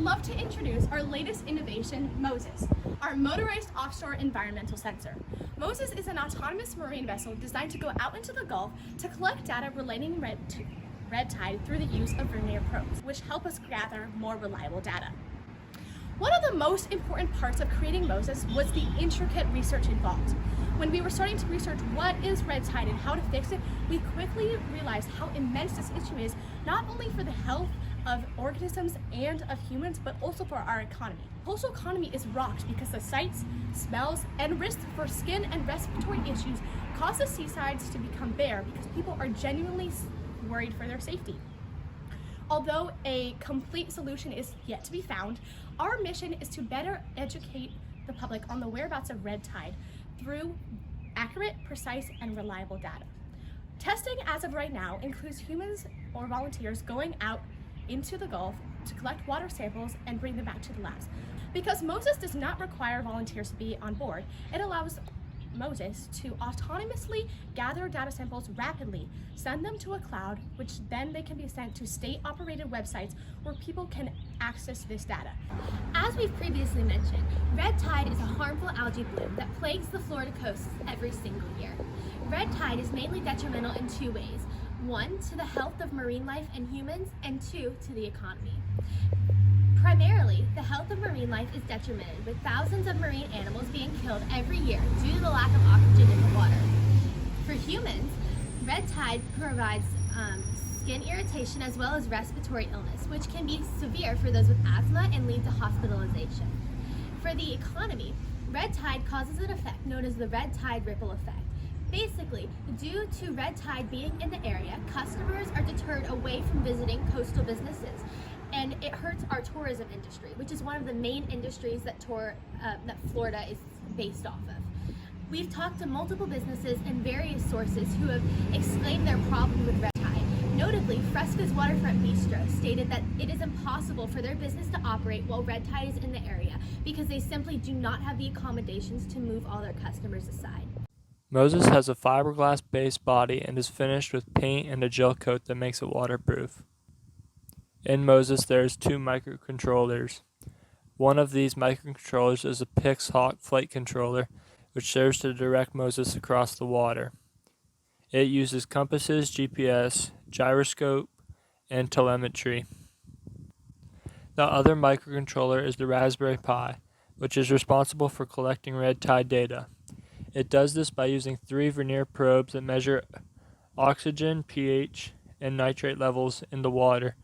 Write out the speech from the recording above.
love to introduce our latest innovation, Moses, our motorized offshore environmental sensor. Moses is an autonomous marine vessel designed to go out into the Gulf to collect data relating red tide through the use of vernier probes, which help us gather more reliable data. One of the most important parts of creating Moses was the intricate research involved. When we were starting to research what is red tide and how to fix it, we quickly realized how immense this issue is, not only for the health of organisms and of humans, but also for our economy. Coastal economy is rocked because the sights, smells, and risks for skin and respiratory issues cause the seasides to become bare because people are genuinely worried for their safety. Although a complete solution is yet to be found, our mission is to better educate the public on the whereabouts of red tide through accurate, precise, and reliable data. Testing as of right now includes humans or volunteers going out into the Gulf to collect water samples and bring them back to the labs. Because Moses does not require volunteers to be on board, it allows Moses to autonomously gather data samples rapidly, send them to a cloud, which then they can be sent to state-operated websites where people can access this data. As we've previously mentioned, red tide is a harmful algae bloom that plagues the Florida coasts every single year. Red tide is mainly detrimental in two ways. One, to the health of marine life and humans, and two, to the economy. Primarily, the health of marine life is detrimented, with thousands of marine animals being killed every year due to the lack of oxygen in the water. For humans, red tide provides skin irritation as well as respiratory illness, which can be severe for those with asthma and lead to hospitalization. For the economy, red tide causes an effect known as the red tide ripple effect. Basically, due to red tide being in the area, customers are deterred away from visiting coastal businesses, and it hurts our tourism industry, which is one of the main industries that Florida is based off of. We've talked to multiple businesses and various sources who have explained their problem with red tide. Notably, Fresca's Waterfront Bistro stated that it is impossible for their business to operate while red tide is in the area because they simply do not have the accommodations to move all their customers aside. Moses has a fiberglass base body and is finished with paint and a gel coat that makes it waterproof. In Moses, there's two microcontrollers. One of these microcontrollers is a Pixhawk flight controller, which serves to direct Moses across the water. It uses compasses, GPS, gyroscope, and telemetry. The other microcontroller is the Raspberry Pi, which is responsible for collecting red tide data. It does this by using 3 vernier probes that measure oxygen, pH, and nitrate levels in the water